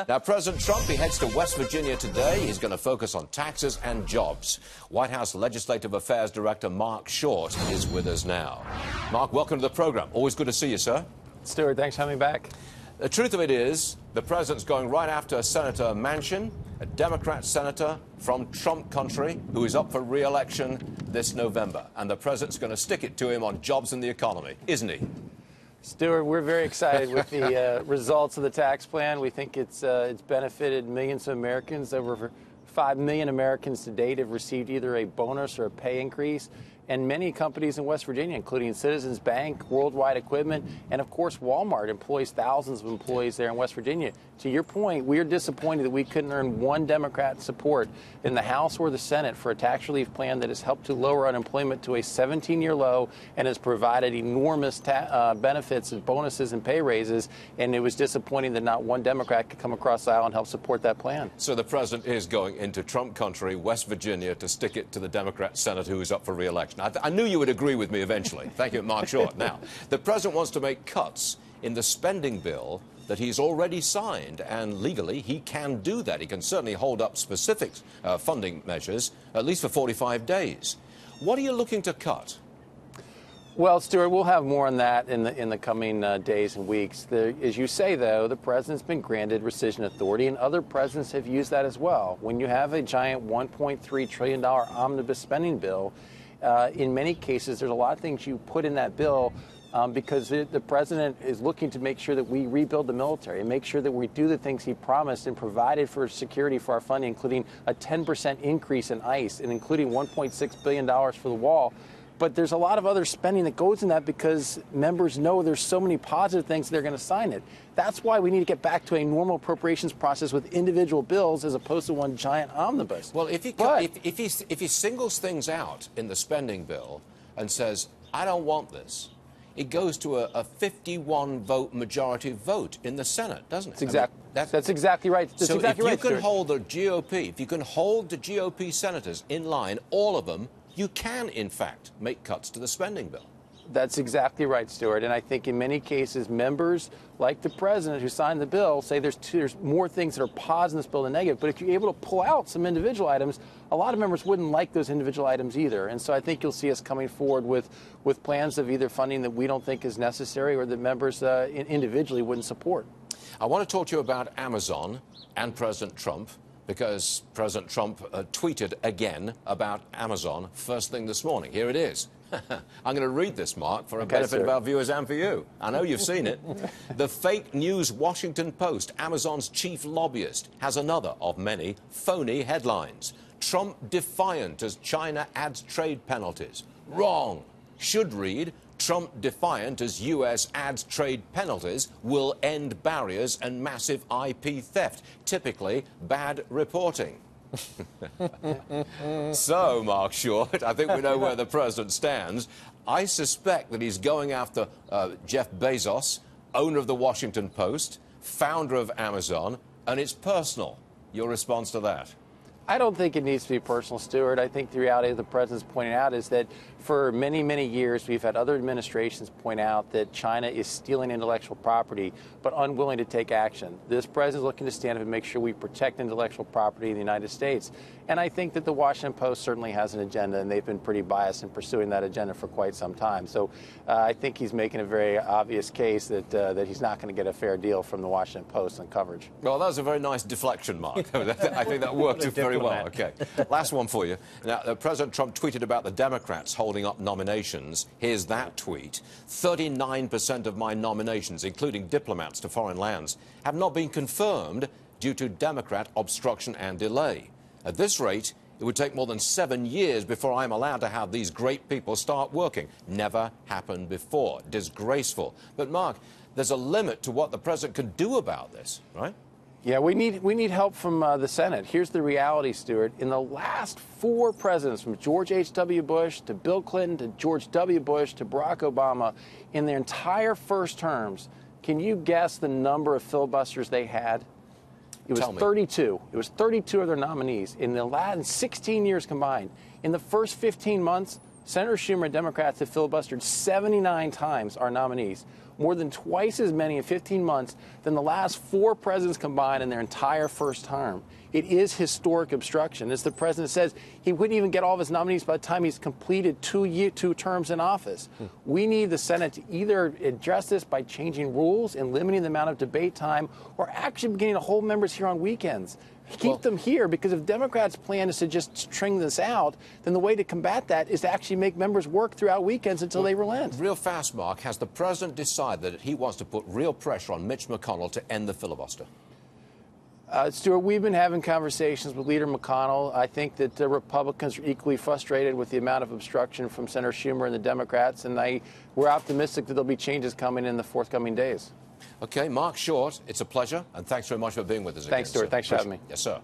Now, President Trump, he heads to West Virginia today. He's going to focus on taxes and jobs. White House Legislative Affairs Director Mark Short is with us now. Mark, welcome to the program. Always good to see you, sir. Stuart, thanks for having me back. The truth of it is, the president's going right after Senator Manchin, a Democrat senator from Trump country who is up for re-election this November. And the president's going to stick it to him on jobs and the economy, isn't he? Stuart, we're very excited with the results of the tax plan. We think it's benefited millions of Americans. Over 5 million Americans to date have received either a bonus or a pay increase. And many companies in West Virginia, including Citizens Bank, Worldwide Equipment, and of course Walmart employs thousands of employees there in West Virginia. To your point, we are disappointed that we couldn't earn one Democrat support in the House or the Senate for a tax relief plan that has helped to lower unemployment to a 17-year low and has provided enormous benefits and bonuses and pay raises. And it was disappointing that not one Democrat could come across the aisle and help support that plan. So the president is going into Trump country, West Virginia, to stick it to the Democrat senator who is up for re-election. I knew you would agree with me eventually. Thank you, Mark Short. Now, the president wants to make cuts in the spending bill that he's already signed, and legally he can do that. He can certainly hold up specific funding measures, at least for 45 days. What are you looking to cut? Well, Stuart, we'll have more on that in the coming days and weeks. As you say, though, the president's been granted rescission authority, and other presidents have used that as well. When you have a giant $1.3 trillion omnibus spending bill, in many cases, there's a lot of things you put in that bill because the president is looking to make sure that we rebuild the military and make sure that we do the things he promised and provided for security for our funding, including a 10% increase in ICE and including $1.6 billion for the wall. But there's a lot of other spending that goes in that because members know there's so many positive things they're going to sign it. That's why we need to get back to a normal appropriations process with individual bills as opposed to one giant omnibus. Well, if he singles things out in the spending bill and says, I don't want this, it goes to a 51-vote majority vote in the Senate, doesn't it? That's exactly right. That's exactly right. If you can hold the GOP, if you can hold the GOP senators in line, all of them, you can, in fact, make cuts to the spending bill. That's exactly right, Stuart. And I think in many cases, members like the president who signed the bill say there's more things that are positive in this bill than negative. But if you're able to pull out some individual items, a lot of members wouldn't like those individual items either. And so I think you'll see us coming forward with plans of either funding that we don't think is necessary or that members individually wouldn't support. I want to talk to you about Amazon and President Trump, because President Trump tweeted again about Amazon first thing this morning. Here it is. I'm going to read this, Mark, for a benefit of our viewers and for you. I know you've seen it. The fake news Washington Post, Amazon's chief lobbyist, has another of many phony headlines. Trump defiant as China adds trade penalties. Wrong. Should read, Trump defiant as U.S. adds trade penalties will end barriers and massive IP theft. Typically bad reporting. So, Mark Short, I think we know where the president stands. I suspect that he's going after Jeff Bezos, owner of the Washington Post, founder of Amazon, and it's personal. Your response to that? I don't think it needs to be personal, Stuart. I think the reality of the president's pointing out is that for many, many years, we've had other administrations point out that China is stealing intellectual property, but unwilling to take action. This president is looking to stand up and make sure we protect intellectual property in the United States. And I think that the Washington Post certainly has an agenda, and they've been pretty biased in pursuing that agenda for quite some time. So I think he's making a very obvious case that he's not going to get a fair deal from the Washington Post on coverage. Well, that was a very nice deflection, Mark. I think that worked very well. Okay. Last one for you. Now, President Trump tweeted about the Democrats holding up nominations. Here's that tweet. 39% of my nominations, including diplomats to foreign lands, have not been confirmed due to Democrat obstruction and delay. At this rate, it would take more than 7 years before I'm allowed to have these great people start working. Never happened before. Disgraceful. But, Mark, there's a limit to what the president can do about this, right? Yeah, we need help from the Senate. Here's the reality, Stuart. In the last 4 presidents, from George H.W. Bush to Bill Clinton to George W. Bush to Barack Obama, in their entire first terms, can you guess the number of filibusters they had? It was 32. It was 32 of their nominees in the last 16 years combined. In the first 15 months, Senator Schumer and Democrats have filibustered 79 times our nominees. more than twice as many in 15 months than the last 4 presidents combined in their entire first term. It is historic obstruction. As the president says, he wouldn't even get all of his nominees by the time he's completed 2 terms in office. We need the Senate to either address this by changing rules and limiting the amount of debate time, or actually beginning to hold members here on weekends. Keep them here, because if Democrats' plan is to just string this out, then the way to combat that is to actually make members work throughout weekends until they relent. Real fast, Mark, has the president decided that he wants to put real pressure on Mitch McConnell to end the filibuster? Stuart, we've been having conversations with Leader McConnell. I think that the Republicans are equally frustrated with the amount of obstruction from Senator Schumer and the Democrats, and we're optimistic that there'll be changes coming in the forthcoming days. Okay, Mark Short, it's a pleasure, and thanks very much for being with us again. Thanks, Stuart. Sir. Thanks for having me. Yes, sir.